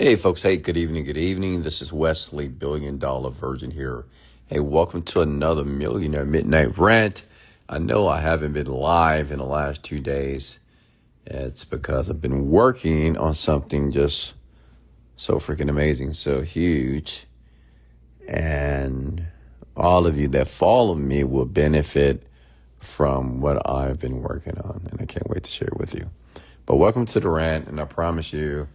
Hey folks, hey, good evening, good evening. This is Wesley, $1 billion Virgin here. Hey, welcome to another Millionaire Midnight Rant. I know I haven't been live in the last 2 days. It's because I've been working on something just so freaking amazing, so huge. And all of you that follow me will benefit from what I've been working on. And I can't wait to share it with you. But welcome to the rant, and I promise you,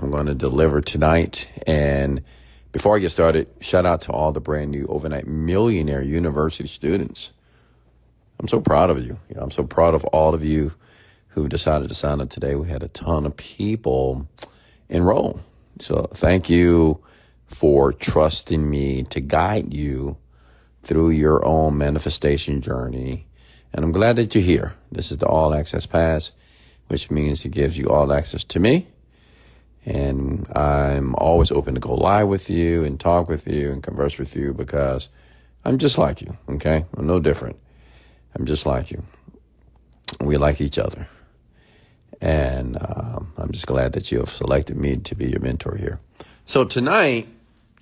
I'm going to deliver tonight. And before I get started, shout out to all the brand new overnight Millionaire University students. I'm so proud of you. I'm so proud of all of you who decided to sign up today. We had a ton of people enroll. So thank you for trusting me to guide you through your own manifestation journey. And I'm glad that you're here. This is the All Access Pass, which means it gives you all access to me. And I'm always open to go live with you and talk with you and converse with you because I'm just like you, okay? I'm no different. I'm just like you. We like each other. And I'm just glad that you have selected me to be your mentor here. So tonight,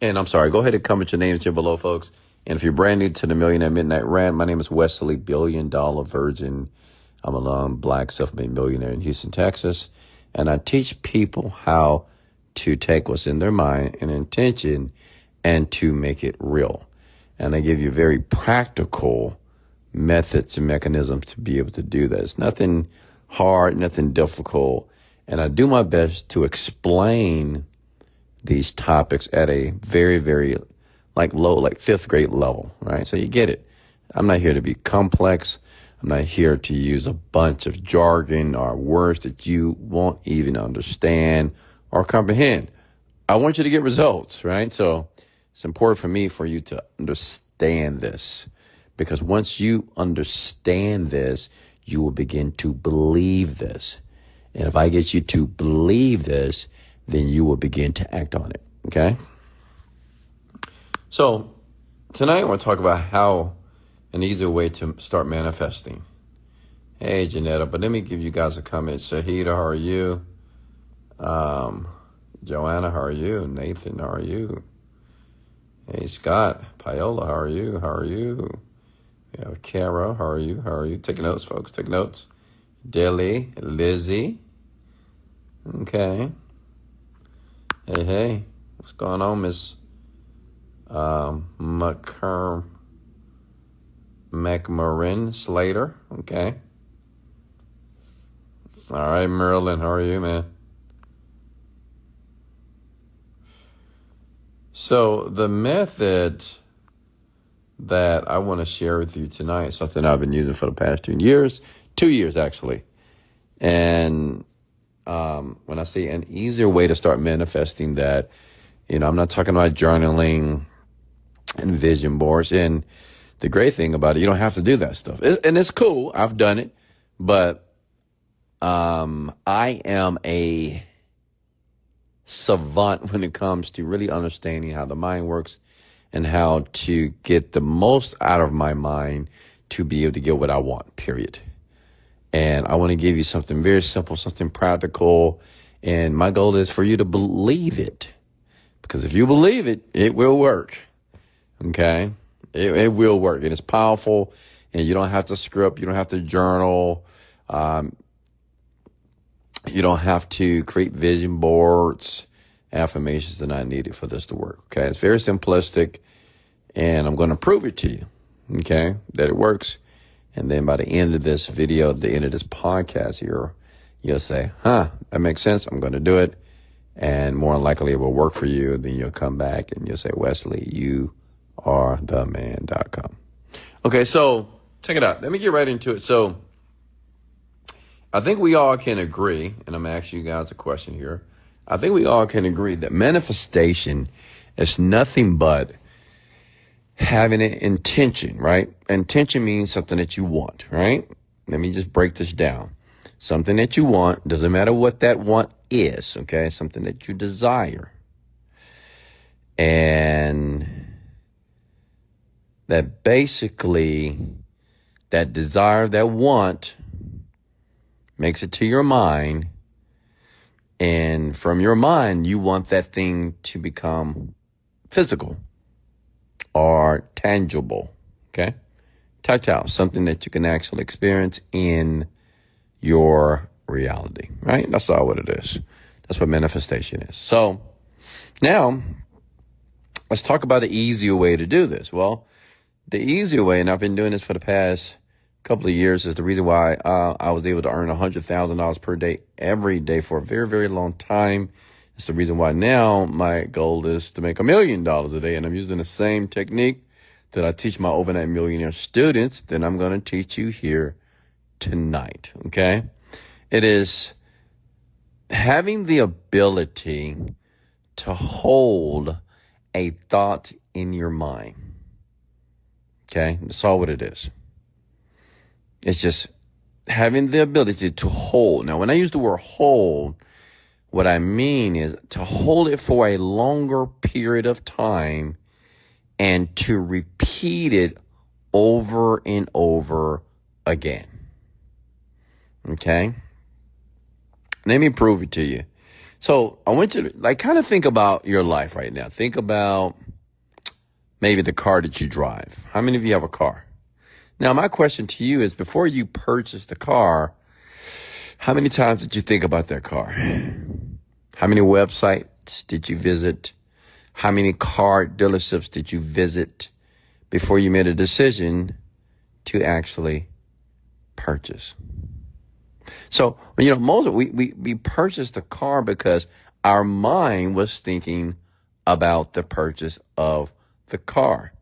and I'm sorry, go ahead and comment your names here below, folks. And if you're brand new to the Millionaire Midnight Rant, my name is Wesley, $1 billion Virgin. I'm a lone Black self-made millionaire in Houston, Texas. And I teach people how to take what's in their mind and intention and to make it real. And I give you very practical methods and mechanisms to be able to do that. It's nothing hard, nothing difficult. And I do my best to explain these topics at a very, very low, fifth grade level, right? So you get it. I'm not here to be complex. I'm not here to use a bunch of jargon or words that you won't even understand or comprehend. I want you to get results, right? So it's important for me for you to understand this, because once you understand this, you will begin to believe this. And if I get you to believe this, then you will begin to act on it, okay? So tonight I want to talk about how an easier way to start manifesting. Hey, Janetta, but let me give you guys a comment. Shahida, how are you? Joanna, how are you? Nathan, how are you? Hey, Scott, Paola, how are you? How are you? Yeah, Kara, how are you? How are you? Take notes, folks. Take notes. Dilly, Lizzie. Okay. Hey. What's going on, Miss McMurrin Slater? Okay. All right, Marilyn, how are you, man? So the method that I want to share with you tonight is something I've been using for the past 2 years actually. And when I say an easier way to start manifesting that, I'm not talking about journaling and vision boards. And the great thing about it, you don't have to do that stuff. And it's cool. I've done it. But I am a savant when it comes to really understanding how the mind works and how to get the most out of my mind to be able to get what I want, period. And I want to give you something very simple, something practical. And my goal is for you to believe it. Because if you believe it, it will work. Okay? It will work. And it's powerful. And you don't have to script. You don't have to journal. You don't have to create vision boards. Affirmations are not needed for this to work. Okay? It's very simplistic. And I'm going to prove it to you. Okay? That it works. And then by the end of this video, the end of this podcast here, you'll say, that makes sense. I'm going to do it. And more than likely it will work for you. Then you'll come back and you'll say, Wesley, you are the man.com. Okay, so check it out. Let me get right into it. So I think we all can agree, and I'm going to ask you guys a question here. I think we all can agree that manifestation is nothing but having an intention, right? Intention means something that you want, right? Let me just break this down. Something that you want, doesn't matter what that want is, okay? Something that you desire. And that basically, that desire, that want, makes it to your mind. And from your mind, you want that thing to become physical or tangible. Okay. Tactile, something that you can actually experience in your reality, right? That's all what it is. That's what manifestation is. So now let's talk about the easier way to do this. Well, the easier way, and I've been doing this for the past couple of years, is the reason why I was able to earn $100,000 per day every day for a very, very long time. It's the reason why now my goal is to make $1 million a day, and I'm using the same technique that I teach my overnight millionaire students that I'm going to teach you here tonight. Okay. It is having the ability to hold a thought in your mind. Okay. That's all what it is. It's just having the ability to hold. Now, when I use the word hold, what I mean is to hold it for a longer period of time and to repeat it over and over again. Okay? Let me prove it to you. So I want you to kind of think about your life right now. Think about maybe the car that you drive. How many of you have a car? Now, my question to you is, before you purchase the car, how many times did you think about that car? How many websites did you visit? How many car dealerships did you visit before you made a decision to actually purchase? So, most we purchased the car because our mind was thinking about the purchase of the car.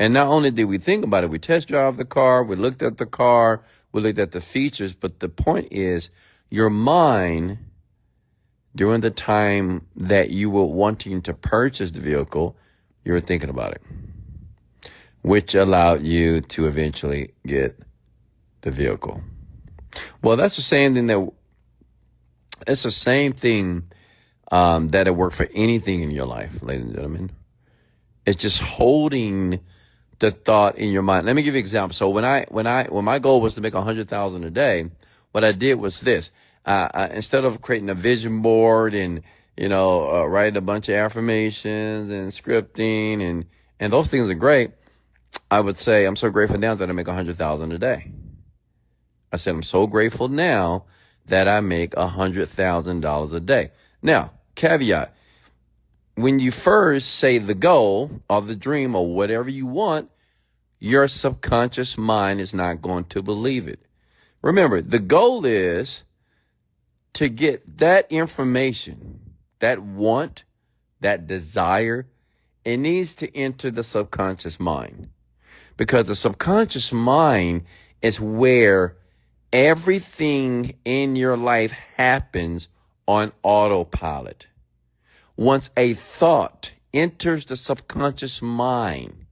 And not only did we think about it, we test drove the car, we looked at the car, we looked at the features, but the point is your mind, during the time that you were wanting to purchase the vehicle, you were thinking about it, which allowed you to eventually get the vehicle. Well, that's the same thing that it worked for anything in your life, ladies and gentlemen. It's just holding the thought in your mind. Let me give you an example. So when my goal was to make $100,000 a day, what I did was this. Instead of creating a vision board and, writing a bunch of affirmations and scripting and those things are great, I would say, I'm so grateful now that I make $100,000 a day. I said, I'm so grateful now that I make $100,000 a day. Now, caveat, when you first say the goal or the dream or whatever you want, your subconscious mind is not going to believe it. Remember, the goal is to get that information, that want, that desire. It needs to enter the subconscious mind, because the subconscious mind is where everything in your life happens on autopilot. Once a thought enters the subconscious mind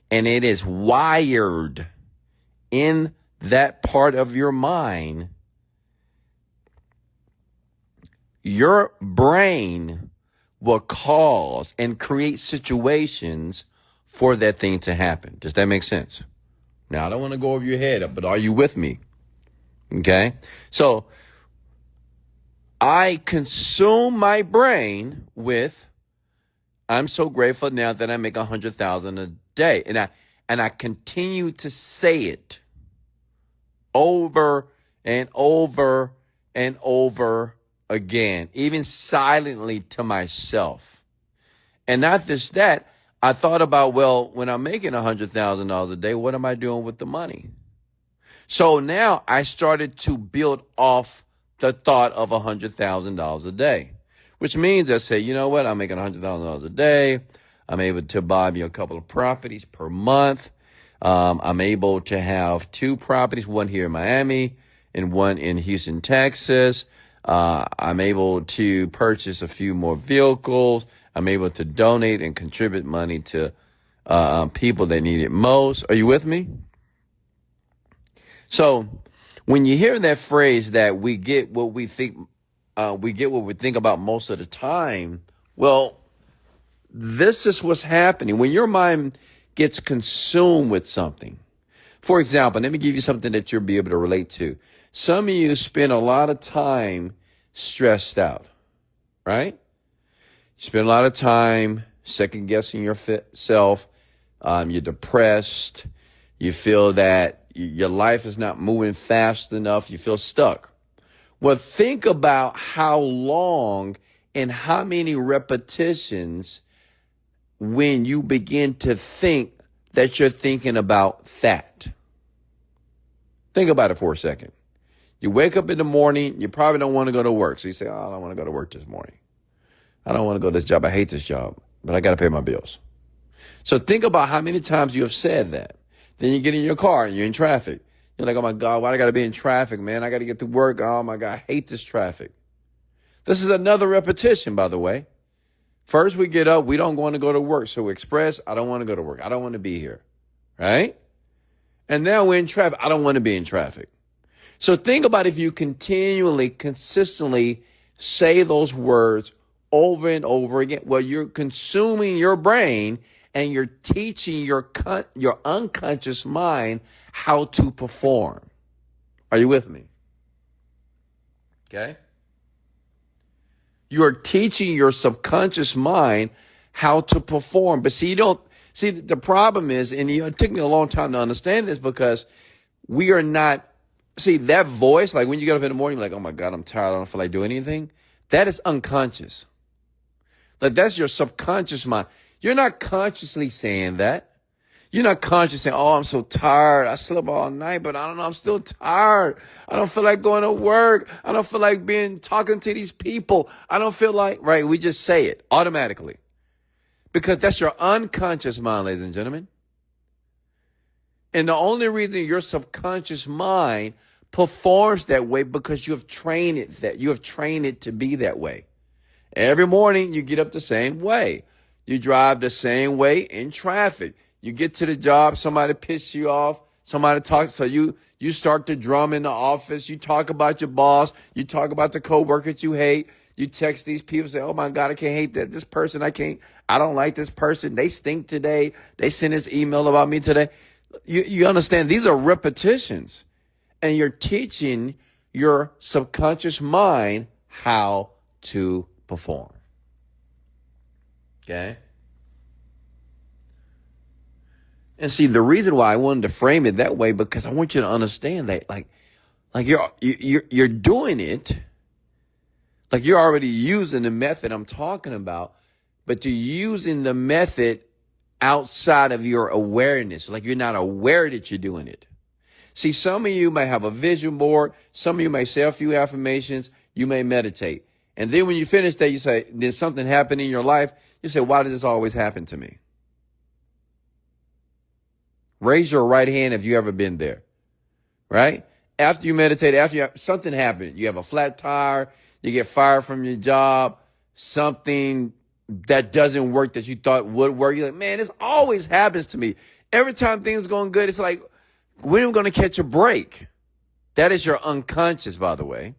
and it is wired in that part of your mind, your brain will cause and create situations for that thing to happen. Does that make sense? Now, I don't want to go over your head, but are you with me? Okay. So I consume my brain with, I'm so grateful now that I make $100,000 a day. And I continue to say it over and over and over again, even silently to myself. And not just that, I thought about, well, when I'm making $100,000 a day, what am I doing with the money? So now I started to build off the thought of $100,000 a day, which means I say, you know what? I'm making $100,000 a day. I'm able to buy me a couple of properties per month. I'm able to have 2 properties, one here in Miami and one in Houston, Texas. I'm able to purchase a few more vehicles. I'm able to donate and contribute money to people that need it most. Are you with me? So when you hear that phrase that we get what we think about most of the time, well, this is what's happening. When your mind gets consumed with something. For example, let me give you something that you'll be able to relate to. Some of you spend a lot of time stressed out. right? You spend a lot of time second guessing yourself. You're depressed. You feel that your life is not moving fast enough. You feel stuck. Well, think about how long and how many repetitions when you begin to think that you're thinking about that. Think about it for a second. You wake up in the morning, you probably don't want to go to work. So you say, I don't want to go to work this morning. I don't want to go to this job. I hate this job, but I got to pay my bills. So think about how many times you have said that. Then you get in your car and you're in traffic. You're like, oh my God, why do I got to be in traffic, man? I got to get to work. Oh my God, I hate this traffic. This is another repetition, by the way. First we get up, we don't want to go to work. So we express, I don't want to go to work. I don't want to be here, right? And now we're in traffic. I don't want to be in traffic. So think about if you continually, consistently say those words over and over again. Well, you're consuming your brain and you're teaching your unconscious mind how to perform. Are you with me? Okay. You are teaching your subconscious mind how to perform. But see, the problem is, and it took me a long time to understand this because we are not, that voice, like when you get up in the morning, you're like, oh my God, I'm tired. I don't feel like doing anything. That is unconscious. Like that's your subconscious mind. You're not consciously saying that. You're not consciously saying, oh, I'm so tired. I slept all night, but I don't know. I'm still tired. I don't feel like going to work. I don't feel like talking to these people. I don't feel like, right. We just say it automatically because that's your unconscious mind, ladies and gentlemen. And the only reason your subconscious mind performs that way because you have trained it to be that way. Every morning you get up the same way. You drive the same way in traffic. You get to the job, somebody pisses you off, somebody talks, so you start to drum in the office. You talk about your boss. You talk about the coworkers you hate. You text these people, say, oh my God, I can't hate this person. I don't like this person. They stink today. They sent this email about me today. You understand? These are repetitions. And you're teaching your subconscious mind how to perform. Okay? And see, the reason why I wanted to frame it that way, because I want you to understand that, like you're doing it, like you're already using the method I'm talking about, but you're using the method outside of your awareness. Like you're not aware that you're doing it. See, some of you may have a vision board. Some of you may say a few affirmations. You may meditate. And then when you finish that, you say, did something happen in your life? You say, why does this always happen to me? Raise your right hand if you ever been there, right? After you meditate, something happened. You have a flat tire, you get fired from your job, something that doesn't work that you thought would work. You're like, man, this always happens to me. Every time things are going good, it's like, when am I going to catch a break? That is your unconscious, by the way.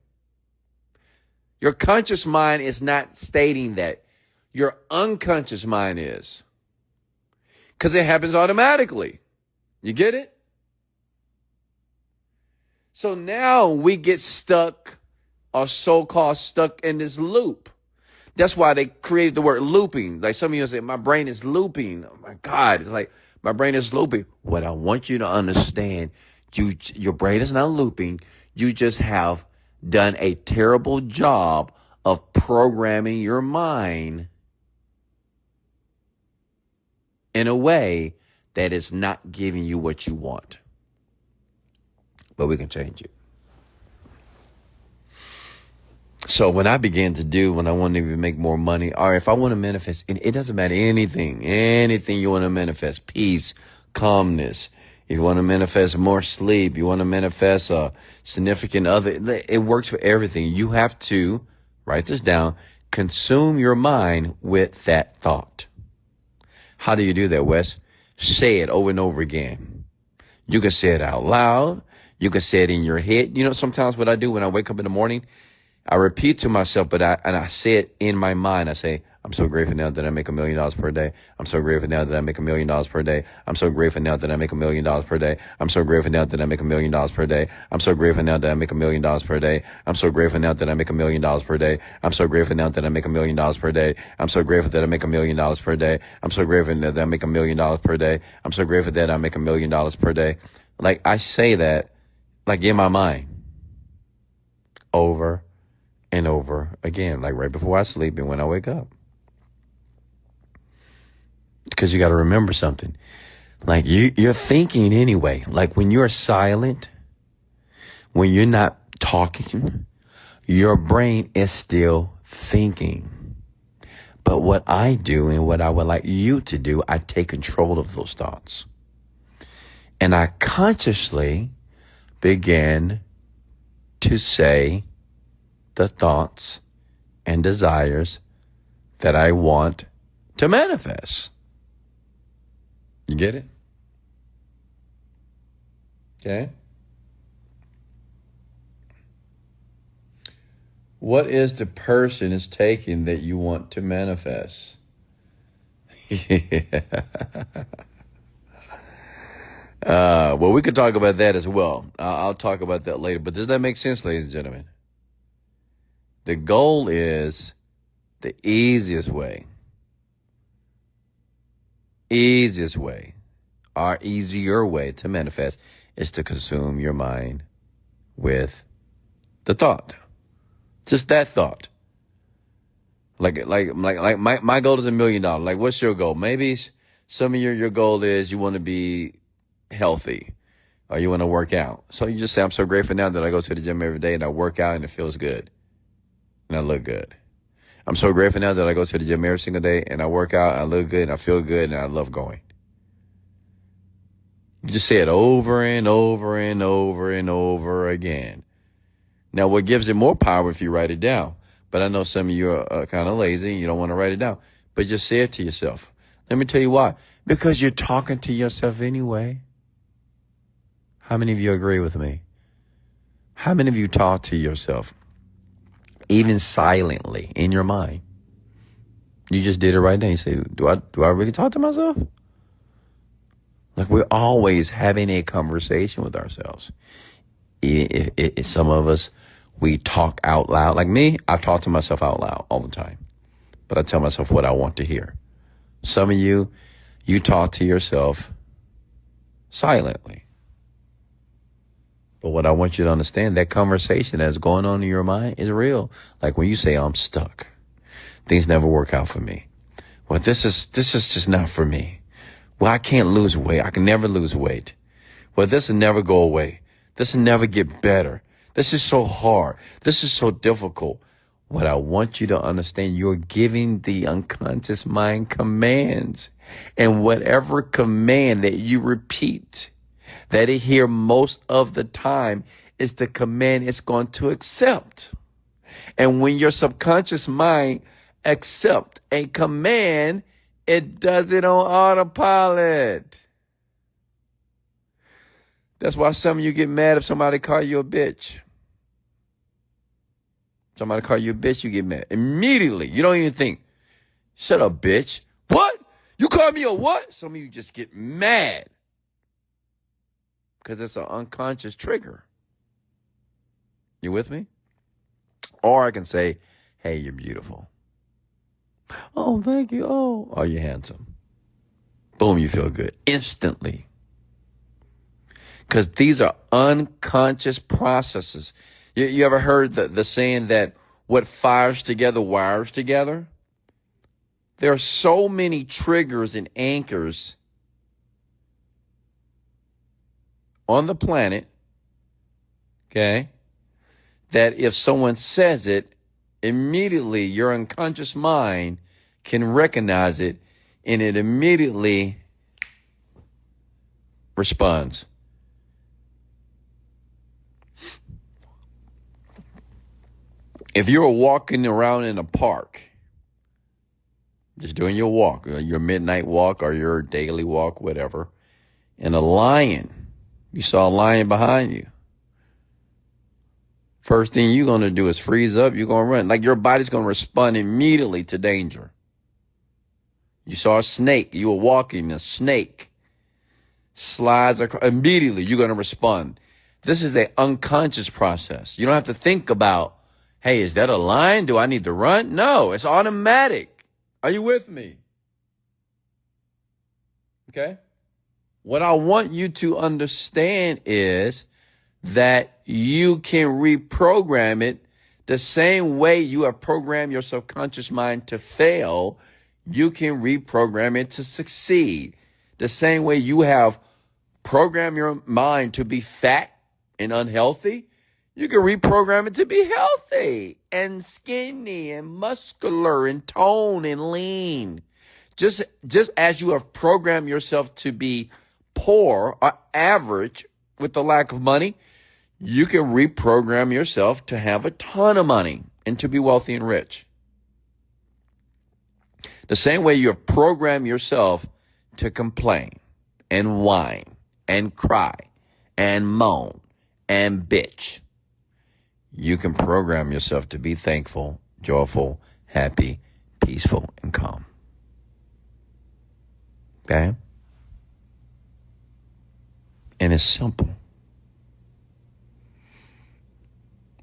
Your conscious mind is not stating that. Your unconscious mind is. Because it happens automatically. You get it? So now we get stuck, or so-called stuck in this loop. That's why they created the word looping. Like some of you say, my brain is looping. Oh my God. It's like, my brain is looping. What I want you to understand, your brain is not looping. You just have done a terrible job of programming your mind in a way that is not giving you what you want. But we can change it. So when I wanted to make more money, or if I want to manifest, it doesn't matter anything you want to manifest, peace, calmness. If you want to manifest more sleep, you want to manifest a significant other, it works for everything. You have to, write this down, consume your mind with that thought. How do you do that, Wes? Say it over and over again. You can say it out loud. You can say it in your head. You know, sometimes what I do when I wake up in the morning, I repeat to myself, but I say it in my mind. I say, I'm so grateful now that I make $1 million per day. I'm so grateful now that I make $1 million per day. I'm so grateful now that I make $1 million per day. I'm so grateful now that I make $1 million per day. I'm so grateful now that I make $1 million per day. I'm so grateful now that I make $1 million per day. I'm so grateful now that I make $1 million per day. I'm so grateful that I make $1 million per day. I'm so grateful that I make $1 million per day. I'm so grateful that I make $1 million per day. Like, I say that, like, in my mind, over and over again, like right before I sleep and when I wake up. Because you got to remember something. Like, you're thinking anyway. Like, when you're silent, when you're not talking, your brain is still thinking. But what I do and what I would like you to do, I take control of those thoughts. And I consciously begin to say the thoughts and desires that I want to manifest. You get it? Okay. What is the person is taking that you want to manifest? Well, we could talk about that as well. I'll talk about that later. But does that make sense, ladies and gentlemen? The goal is the easiest way, or easier way to manifest is to consume your mind with the thought. Just that thought. Like my goal is $1 million. Like, what's your goal? Maybe some of your goal is you want to be healthy or you want to work out. So you just say, I'm so grateful now that I go to the gym every day and I work out and it feels good and I look good. I'm so grateful now that I go to the gym every single day and I work out, I look good and I feel good and I love going. You just say it over and over and over and over again. Now, what gives it more power if you write it down? But I know some of you are kind of lazy and you don't want to write it down. But just say it to yourself. Let me tell you why. Because you're talking to yourself anyway. How many of you agree with me? How many of you talk to yourself, even silently in your mind? You just did it right now. You say, do I really talk to myself? Like, we're always having a conversation with ourselves. Some of us, we talk out loud. Like me, I talk to myself out loud all the time. But I tell myself what I want to hear. Some of you, you talk to yourself silently. But what I want you to understand, that conversation that's going on in your mind is real. Like when you say, I'm stuck. Things never work out for me. Well, this is just not for me. Well, I can't lose weight. I can never lose weight. Well, this will never go away. This will never get better. This is so hard. This is so difficult. What I want you to understand, you're giving the unconscious mind commands. And whatever command that you repeat, that it hear most of the time, is the command it's going to accept. And when your subconscious mind accept a command, it does it on autopilot. That's why some of you get mad if somebody call you a bitch. Somebody call you a bitch, you get mad. Immediately. You don't even think, shut up, bitch. What? You call me a what? Some of you just get mad. Because it's an unconscious trigger. You with me? Or I can say, hey, you're beautiful. Oh, thank you. Oh, you're handsome. Boom, you feel good. Instantly. Because these are unconscious processes. You ever heard the saying that what fires together wires together? There are so many triggers and anchors on the planet, okay, that if someone says it, immediately your unconscious mind can recognize it and it immediately responds. If you're walking around in a park, just doing your walk, your midnight walk or your daily walk, whatever, and you saw a lion behind you, First thing you're going to do is freeze up. You're going to run. Like your body's going to respond immediately to danger. You saw a snake. You were walking. A snake slides across. Immediately, you're going to respond. This is an unconscious process. You don't have to think about, hey, is that a lion? Do I need to run? No, it's automatic. Are you with me? Okay. What I want you to understand is that you can reprogram it the same way you have programmed your subconscious mind to fail. You can reprogram it to succeed. The same way you have programmed your mind to be fat and unhealthy, you can reprogram it to be healthy and skinny and muscular and toned and lean. Just as you have programmed yourself to be poor or average with the lack of money, you can reprogram yourself to have a ton of money and to be wealthy and rich. The same way you have programmed yourself to complain and whine and cry and moan and bitch, you can program yourself to be thankful, joyful, happy, peaceful, and calm. Okay? And it's simple.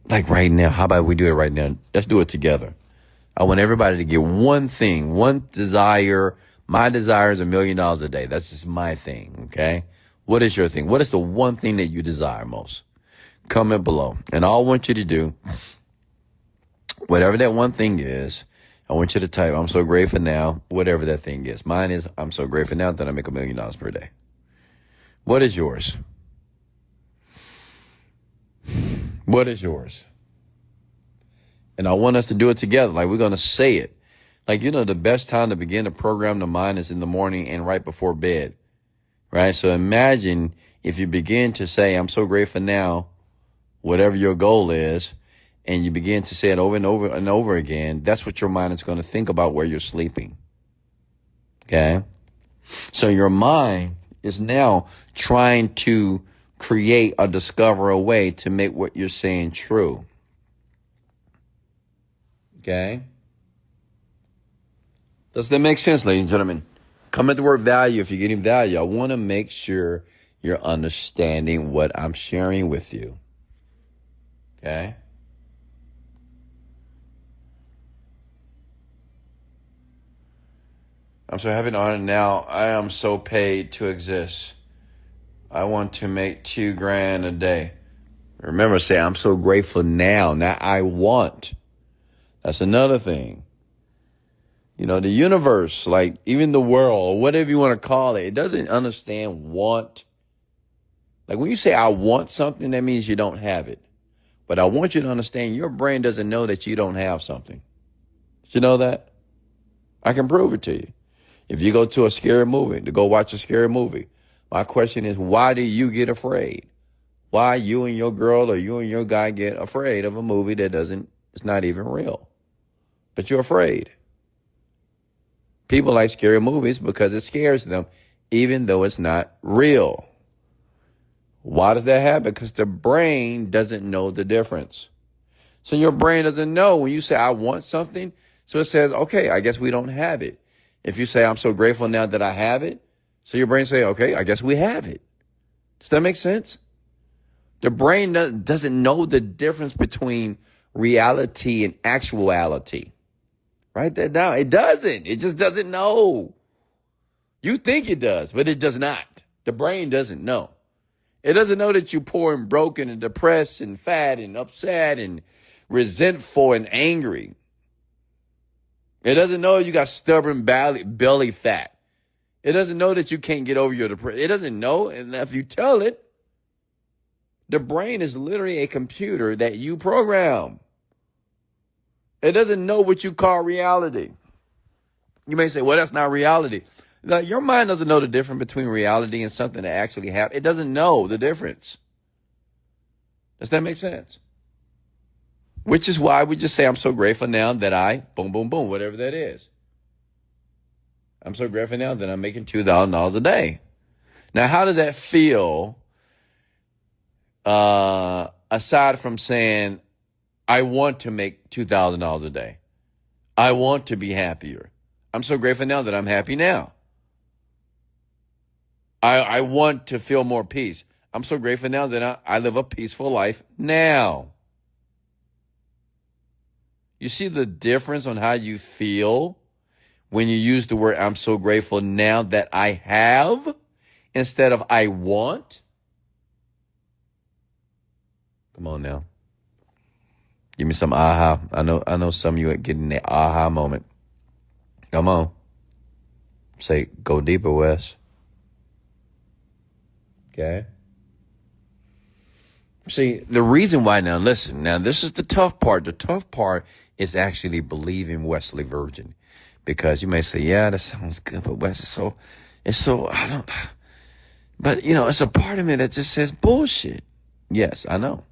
Like right now, how about we do it right now? Let's do it together. I want everybody to get one thing, one desire. My desire is $1 million a day. That's just my thing, okay? What is your thing? What is the one thing that you desire most? Comment below. And all I want you to do, whatever that one thing is, I want you to type, I'm so grateful now, whatever that thing is. Mine is, I'm so grateful now that I make $1 million per day. What is yours? What is yours? And I want us to do it together. Like we're going to say it. Like, the best time to begin to program the mind is in the morning and right before bed. Right? So imagine if you begin to say, I'm so grateful now, whatever your goal is, and you begin to say it over and over and over again, that's what your mind is going to think about where you're sleeping. Okay? So your mind is now trying to create or discover a way to make what you're saying true. Okay? Does that make sense, ladies and gentlemen? Comment the word value if you're getting value. I want to make sure you're understanding what I'm sharing with you. Okay? I'm so happy and honored now. I am so paid to exist. I want to make $2,000 a day. Remember, say, I'm so grateful now. Now I want. That's another thing. The universe, like even the world, or whatever you want to call it, it doesn't understand want. Like when you say, I want something, that means you don't have it. But I want you to understand your brain doesn't know that you don't have something. Did you know that? I can prove it to you. If you go to a scary movie, to go watch a scary movie, my question is, why do you get afraid? Why you and your girl or you and your guy get afraid of a movie that it's not even real? But you're afraid. People like scary movies because it scares them, even though it's not real. Why does that happen? Because the brain doesn't know the difference. So your brain doesn't know when you say, I want something. So it says, okay, I guess we don't have it. If you say, I'm so grateful now that I have it. So your brain say, okay, I guess we have it. Does that make sense? The brain doesn't know the difference between reality and actuality. Write that down. It doesn't. It just doesn't know. You think it does, but it does not. The brain doesn't know. It doesn't know that you're poor and broken and depressed and fat and upset and resentful and angry. It doesn't know you got stubborn belly fat. It doesn't know that you can't get over your depression. It doesn't know. And if you tell it, the brain is literally a computer that you program. It doesn't know what you call reality. You may say, well, that's not reality. Now, your mind doesn't know the difference between reality and something that actually happened. It doesn't know the difference. Does that make sense? Which is why we just say, I'm so grateful now that I, boom, boom, boom, whatever that is. I'm so grateful now that I'm making $2,000 a day. Now, how does that feel? Aside from saying, I want to make $2,000 a day. I want to be happier. I'm so grateful now that I'm happy now. I want to feel more peace. I'm so grateful now that I live a peaceful life now. You see the difference on how you feel when you use the word I'm so grateful now that I have instead of I want? Come on now. Give me some aha. I know some of you are getting that aha moment. Come on. Say, go deeper, Wes. Okay. See, the reason why now, listen, now this is the tough part. The tough part is actually believing Wesley Virgin. Because you may say, yeah, that sounds good, but Wes it's so, but it's a part of me that just says bullshit. Yes, I know.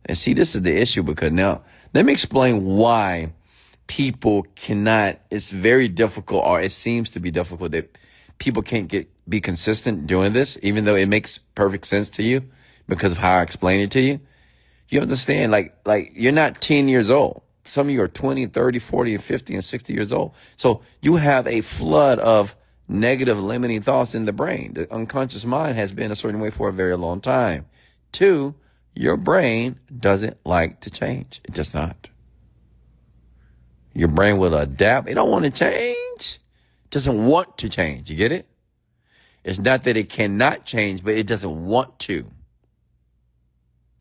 And see, this is the issue because now, let me explain why people cannot, it's very difficult, or it seems to be difficult that people can't be consistent doing this, even though it makes perfect sense to you because of how I explain it to you. You understand, like you're not 10 years old. Some of you are 20, 30, 40, and 50, and 60 years old. So you have a flood of negative limiting thoughts in the brain. The unconscious mind has been a certain way for a very long time. 2, your brain doesn't like to change. It does not. Your brain will adapt. It don't want to change. It doesn't want to change. You get it? It's not that it cannot change, but it doesn't want to.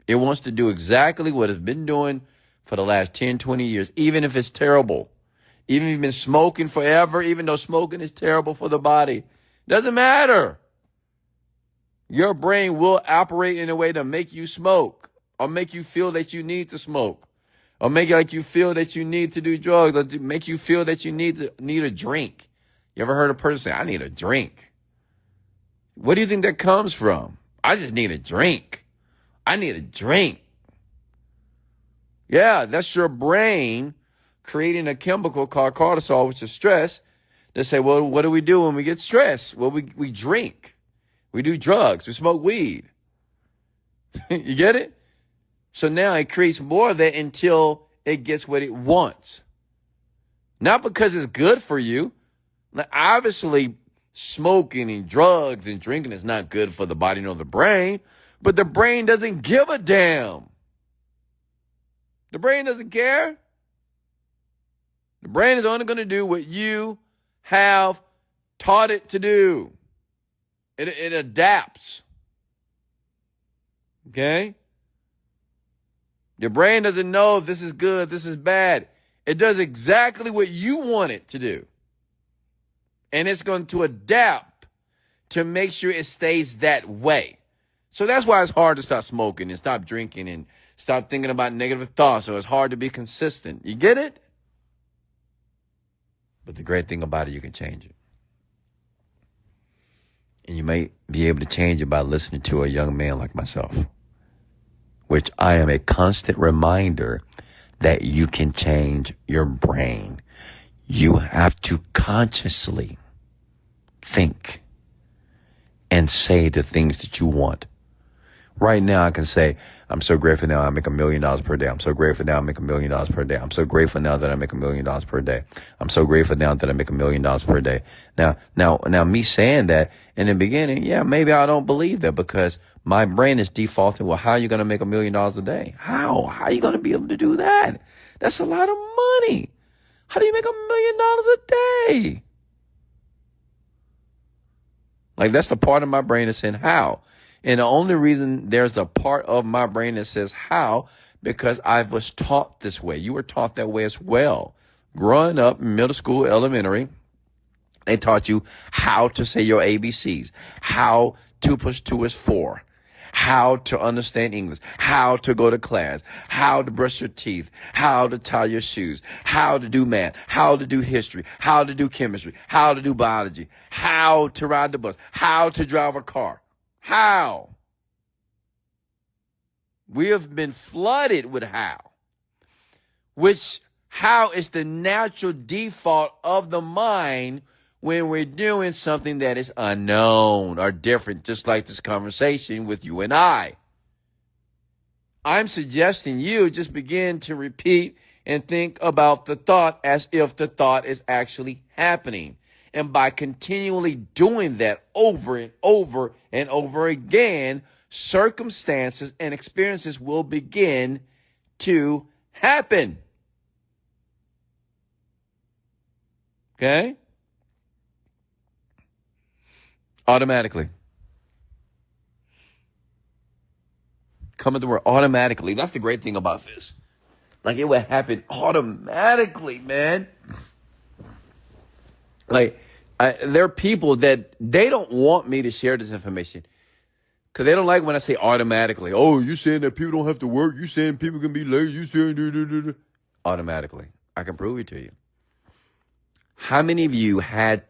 It wants to do exactly what it's been doing for the last 10, 20 years, even if it's terrible. Even if you've been smoking forever, even though smoking is terrible for the body. Doesn't matter. Your brain will operate in a way to make you smoke or make you feel that you need to smoke or make it like you feel that you need to do drugs or to make you feel that you need a drink. You ever heard a person say, I need a drink? What do you think that comes from? I just need a drink. I need a drink. Yeah, that's your brain creating a chemical called cortisol, which is stress. They say, well, what do we do when we get stressed? Well, we drink. We do drugs. We smoke weed. You get it? So now it creates more of that until it gets what it wants. Not because it's good for you. Now, obviously, smoking and drugs and drinking is not good for the body nor the brain, but the brain doesn't give a damn. The brain doesn't care. The brain is only going to do what you have taught it to do. It adapts. Okay? Your brain doesn't know if this is good, this is bad. It does exactly what you want it to do. And it's going to adapt to make sure it stays that way. So that's why it's hard to stop smoking and stop drinking and stop thinking about negative thoughts. So it's hard to be consistent. You get it? But the great thing about it, you can change it. And you may be able to change it by listening to a young man like myself, which I am a constant reminder that you can change your brain. You have to consciously think and say the things that you want. Right now, I can say, I'm so grateful now I make $1 million per day. I'm so grateful now I make $1 million per day. I'm so grateful now that I make $1 million per day. I'm so grateful now that I make $1 million per day. Now, me saying that in the beginning, yeah, maybe I don't believe that because my brain is defaulting. Well, how are you going to make $1 million a day? How are you going to be able to do that? That's a lot of money. How do you make $1 million a day? Like, that's the part of my brain that's saying how. And the only reason there's a part of my brain that says how, because I was taught this way. You were taught that way as well. Growing up, middle school, elementary, they taught you how to say your ABCs, how 2 plus 2 is 4, how to understand English, how to go to class, how to brush your teeth, how to tie your shoes, how to do math, how to do history, how to do chemistry, how to do biology, how to ride the bus, how to drive a car. How? We have been flooded with how. Which how is the natural default of the mind when we're doing something that is unknown or different, just like this conversation with you and I. I'm suggesting you just begin to repeat and think about the thought as if the thought is actually happening. And by continually doing that over and over and over again, circumstances and experiences will begin to happen. Okay? Automatically. Come at the word automatically. That's the great thing about this. Like, it would happen automatically, man. Like, there are people that they don't want me to share this information because they don't like when I say automatically. Oh, you saying that people don't have to work? You saying people can be lazy? You saying automatically? I can prove it to you. How many of you had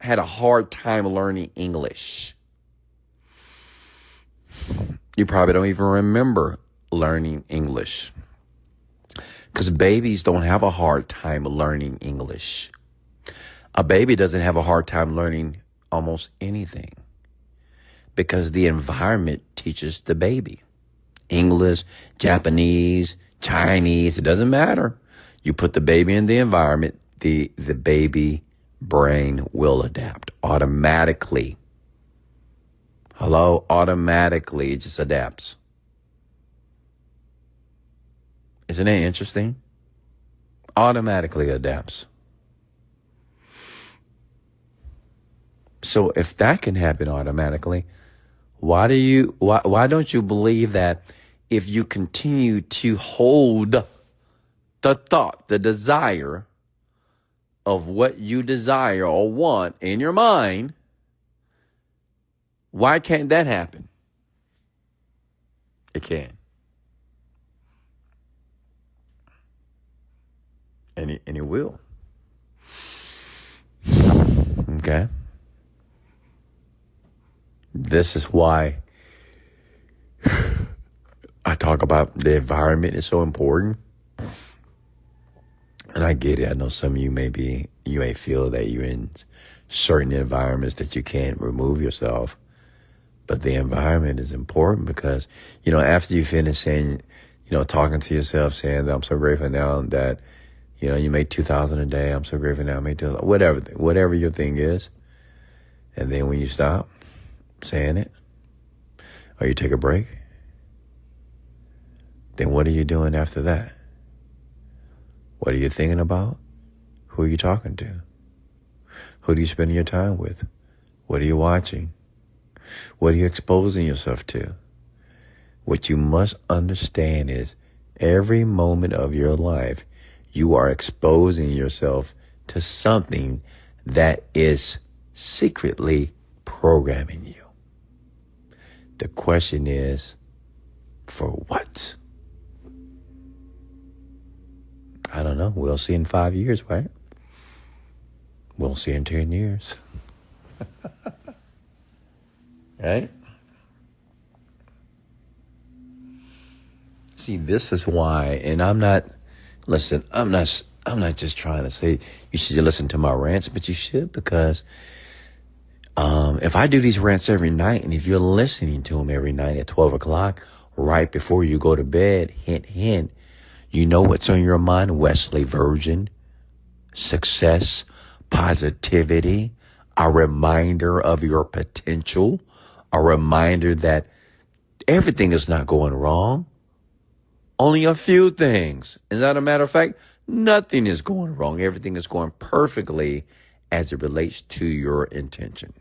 a hard time learning English? You probably don't even remember learning English because babies don't have a hard time learning English. A baby doesn't have a hard time learning almost anything because the environment teaches the baby. English, Japanese, Chinese, it doesn't matter. You put the baby in the environment, the baby brain will adapt automatically. Hello? Automatically, it just adapts. Isn't it interesting? Automatically adapts. So if that can happen automatically, why don't you believe that if you continue to hold the thought, the desire of what you desire or want in your mind, why can't that happen? It can. And it will. Okay? This is why I talk about the environment is so important. And I get it. I know some of you may feel that you're in certain environments that you can't remove yourself. But the environment is important because, after you finish saying, talking to yourself, saying that I'm so grateful now that, you make $2,000 a day. I'm so grateful now I make $2,000, whatever your thing is. And then when you stop saying it, or you take a break, then what are you doing after that? What are you thinking about? Who are you talking to? Who do you spend your time with? What are you watching? What are you exposing yourself to? What you must understand is every moment of your life, you are exposing yourself to something that is secretly programming you. The question is, for what? I don't know. We'll see in 5 years, right? We'll see in 10 years. Right? See, this is why, and I'm not just trying to say you should listen to my rants, but you should, because if I do these rants every night, and if you're listening to them every night at 12 o'clock, right before you go to bed, hint, hint, you know what's on your mind? Wesley Virgin, success, positivity, a reminder of your potential, a reminder that everything is not going wrong. Only a few things. As a matter of fact, nothing is going wrong. Everything is going perfectly as it relates to your intention.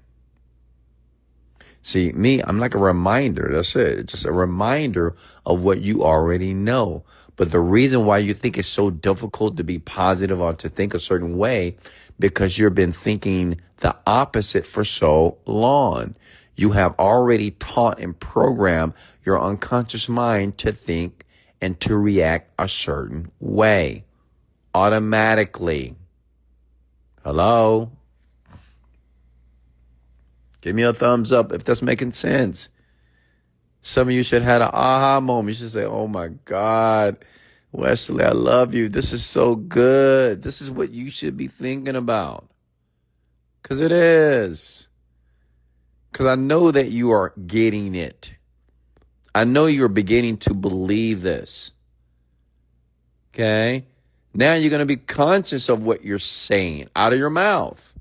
See, me, I'm like a reminder. That's it. Just a reminder of what you already know. But the reason why you think it's so difficult to be positive or to think a certain way, because you've been thinking the opposite for so long. You have already taught and programmed your unconscious mind to think and to react a certain way. Automatically. Hello? Give me a thumbs up if that's making sense. Some of you should have an aha moment. You should say, oh my God, Wesley, I love you. This is so good. This is what you should be thinking about. Because it is. Because I know that you are getting it. I know you're beginning to believe this. Okay? Now you're going to be conscious of what you're saying out of your mouth.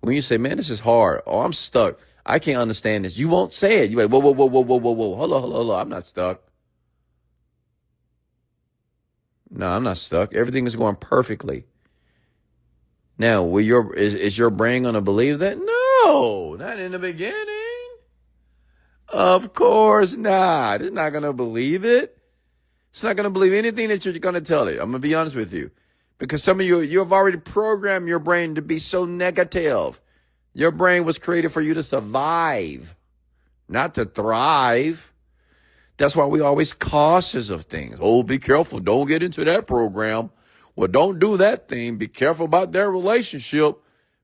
When you say, man, this is hard. Oh, I'm stuck. I can't understand this. You won't say it. You're like, whoa, whoa, whoa, whoa, whoa, whoa, whoa. Hold on, hold on, hold on. I'm not stuck. No, I'm not stuck. Everything is going perfectly. Now, is your brain going to believe that? No, not in the beginning. Of course not. It's not going to believe it. It's not going to believe anything that you're going to tell it. I'm going to be honest with you. Because some of you have already programmed your brain to be so negative. Your brain was created for you to survive, not to thrive. That's why we always cautious of things. Oh, be careful. Don't get into that program. Well, don't do that thing. Be careful about their relationship.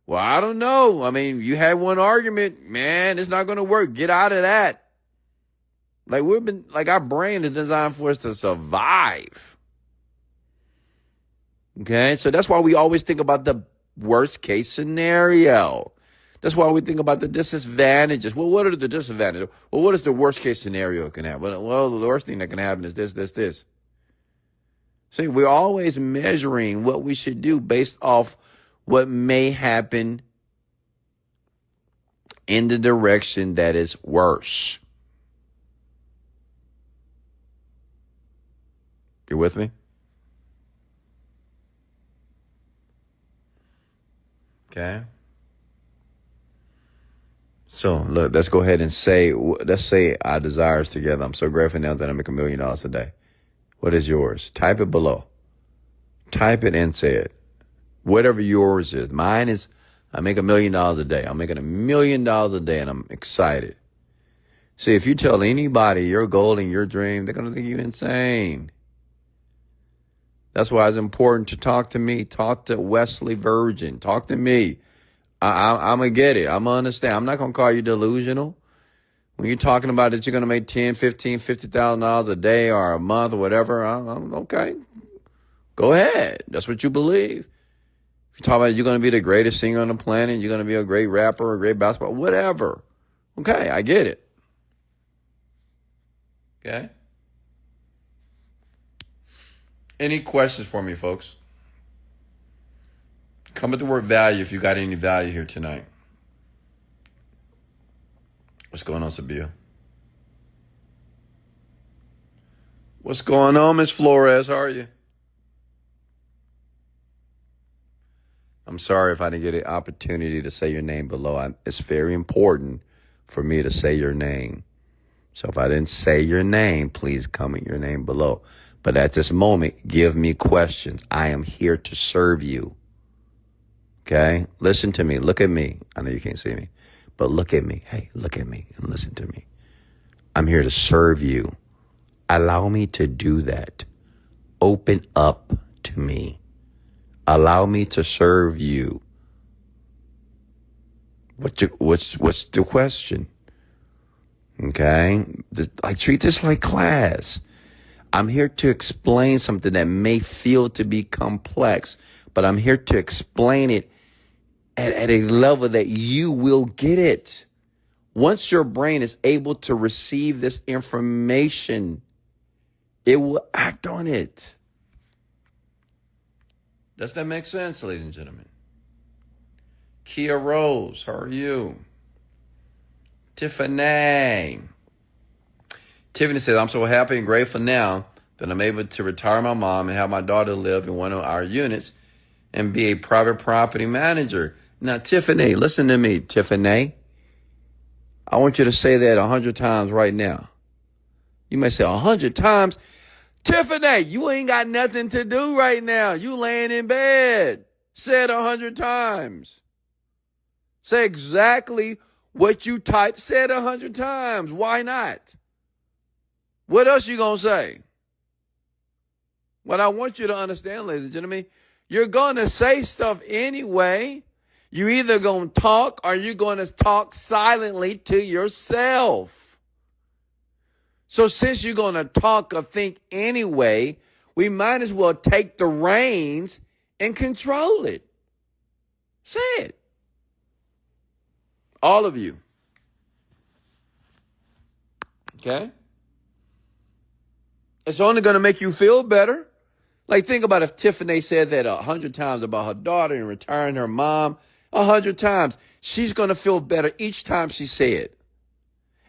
Well, I don't know. I mean, you had one argument. Man, it's not going to work. Get out of that. Our brain is designed for us to survive. Okay, so that's why we always think about the worst case scenario. That's why we think about the disadvantages. Well, what are the disadvantages? Well, what is the worst case scenario can happen? Well, the worst thing that can happen is this. See, we're always measuring what we should do based off what may happen in the direction that is worse. You with me? Okay. So look, let's go ahead and let's say our desires together. I'm so grateful now that I make $1 million a day. What is yours? Type it below. Type it and say it. Whatever yours is. Mine is, I make $1 million a day. I'm making $1 million a day and I'm excited. See, if you tell anybody your goal and your dream, they're going to think you're insane. That's why it's important to talk to me. Talk to Wesley Virgin. Talk to me. I'm going to get it. I'm going to understand. I'm not going to call you delusional. When you're talking about that you're going to make $10, $15, $50,000 a day or a month or whatever, I'm okay. Go ahead. That's what you believe. If you talk about you're going to be the greatest singer on the planet, you're going to be a great rapper, a great basketball, whatever. Okay, I get it. Okay? Any questions for me, folks? Come with the word value if you got any value here tonight. What's going on, Sabia? What's going on, Miss Flores? How are you? I'm sorry if I didn't get an opportunity to say your name below. It's very important for me to say your name. So if I didn't say your name, please comment your name below. But at this moment, give me questions. I am here to serve you. Okay? Listen to me. Look at me. I know you can't see me, but look at me. Hey, look at me and listen to me. I'm here to serve you. Allow me to do that. Open up to me. Allow me to serve you. What's the question? Okay? I treat this like class. I'm here to explain something that may feel to be complex, but I'm here to explain it at a level that you will get it. Once your brain is able to receive this information, it will act on it. Does that make sense, ladies and gentlemen? Kia Rose, how are you? Tiffany says, I'm so happy and grateful now that I'm able to retire my mom and have my daughter live in one of our units and be a private property manager. Now, Tiffany, listen to me, Tiffany. I want you to say that 100 times right now. You may say 100 times. Tiffany, you ain't got nothing to do right now. You laying in bed. Say it 100 times. Say exactly what you typed. Say it 100 times. Why not? What else you gonna say? What I want you to understand, ladies and gentlemen, you're gonna say stuff anyway. You either gonna talk or you're gonna talk silently to yourself. So since you're gonna talk or think anyway, we might as well take the reins and control it. Say it. All of you. Okay? It's only going to make you feel better. Like, think about if Tiffany said that 100 times about her daughter and retiring her mom 100 times. She's going to feel better each time she said it.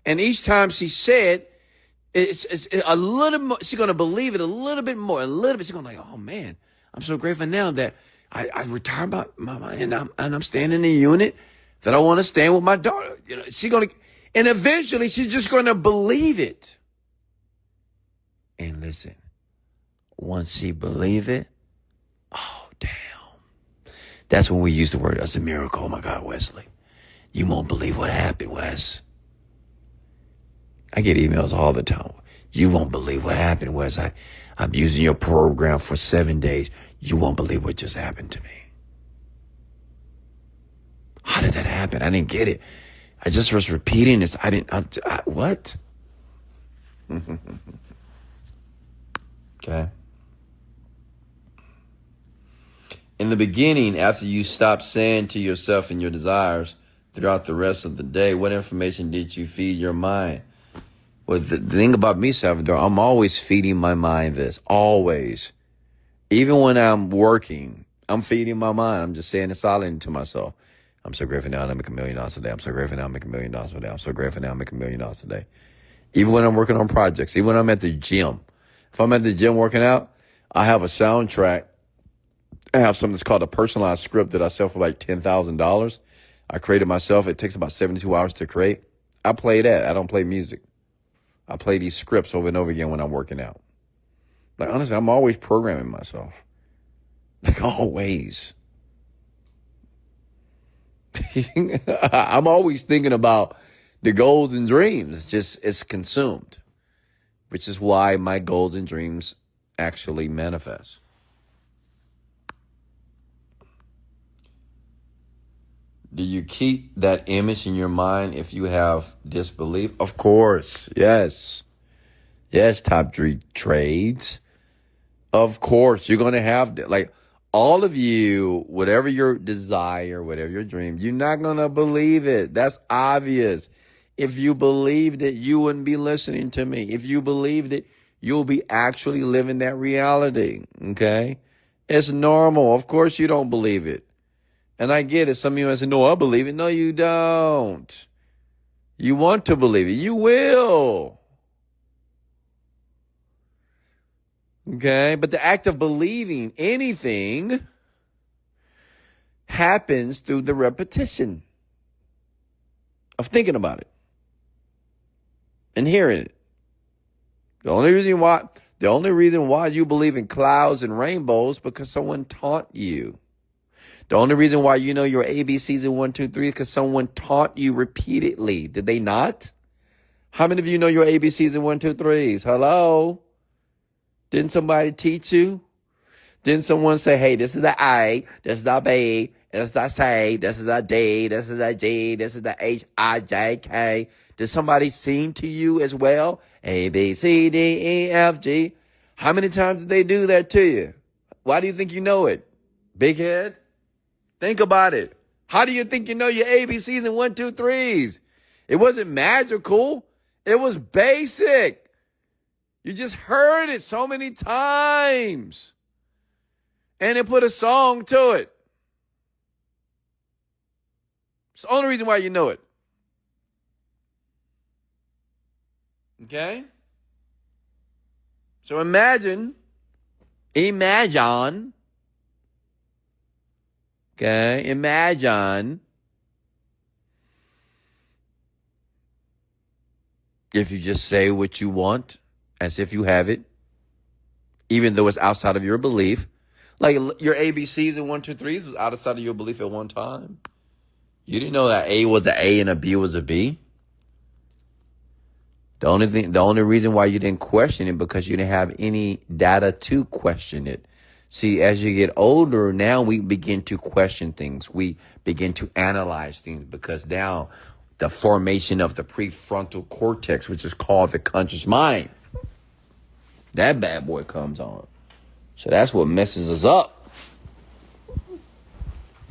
And each time she said, it's a little more, she's going to believe it a little bit more, a little bit. She's going to be like, oh man, I'm so grateful now that I retired my mama and I'm staying in the unit that I want to stay with my daughter. You know, she's going to, and eventually she's just going to believe it. And listen, once she believe it, oh damn. That's when we use the word, that's a miracle. Oh my God, Wesley, you won't believe what happened, Wes. I get emails all the time. You won't believe what happened, Wes. I'm using your program for 7 days. You won't believe what just happened to me. How did that happen? I didn't get it. I just was repeating this. What? Okay. In the beginning, after you stopped saying to yourself and your desires throughout the rest of the day, what information did you feed your mind? Well, the thing about me, Salvador, I'm always feeding my mind this. Always. Even when I'm working, I'm feeding my mind. I'm just saying it silently to myself. I'm so grateful now I make $1 million today. I'm so grateful now I make $1 million today. I'm so grateful now I make $1 million today. Even when I'm working on projects, even when I'm at the gym. If I'm at the gym working out, I have a soundtrack. I have something that's called a personalized script that I sell for like $10,000. I created myself. It takes about 72 hours to create. I play that. I don't play music. I play these scripts over and over again when I'm working out. Like, honestly, I'm always programming myself. Like, always. I'm always thinking about the goals and dreams. It's consumed, which is why my goals and dreams actually manifest. Do you keep that image in your mind if you have disbelief? Of course. Yes. Yes, top trades. Of course, you're going to have that. Like, all of you, whatever your desire, whatever your dream, you're not going to believe it. That's obvious. If you believed it, you wouldn't be listening to me. If you believed it, you'll be actually living that reality. Okay? It's normal. Of course you don't believe it. And I get it. Some of you might say, no, I believe it. No, you don't. You want to believe it. You will. Okay? But the act of believing anything happens through the repetition of thinking about it and hearing it. The only reason why you believe in clouds and rainbows because someone taught you. The only reason why you know your ABCs and 1, 2, 3 is because someone taught you repeatedly. Did they not? How many of you know your ABCs and 1, 2, 3s? Hello? Didn't somebody teach you? Didn't someone say, hey, this is the A, this is the B, this is the C, this is the D, this is the G, this is the H, I, J, K. Did somebody sing to you as well? A, B, C, D, E, F, G. How many times did they do that to you? Why do you think you know it? Big head? Think about it. How do you think you know your ABCs and 1, 2, 3s? It wasn't magical. It was basic. You just heard it so many times. And it put a song to it. It's the only reason why you know it. Okay? So imagine. Okay, imagine if you just say what you want as if you have it, even though it's outside of your belief. Like your ABCs and 1, 2, 3s was outside of your belief at one time. You didn't know that A was an A and a B was a B. The only reason why you didn't question it because you didn't have any data to question it. See, as you get older, now we begin to question things. We begin to analyze things because now the formation of the prefrontal cortex, which is called the conscious mind, that bad boy comes on. So that's what messes us up.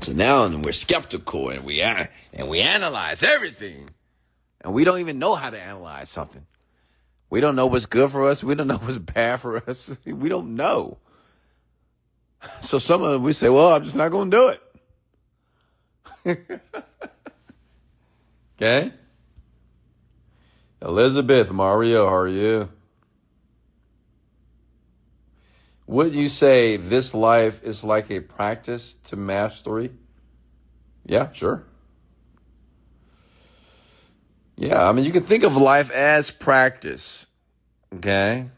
So now we're skeptical and we analyze everything. And we don't even know how to analyze something. We don't know what's good for us. We don't know what's bad for us. We don't know. So some of us, we say, well, I'm just not going to do it. Okay? Elizabeth, Mario, how are you? Would you say this life is like a practice to mastery? Yeah, sure. Yeah, I mean, you can think of life as practice, okay?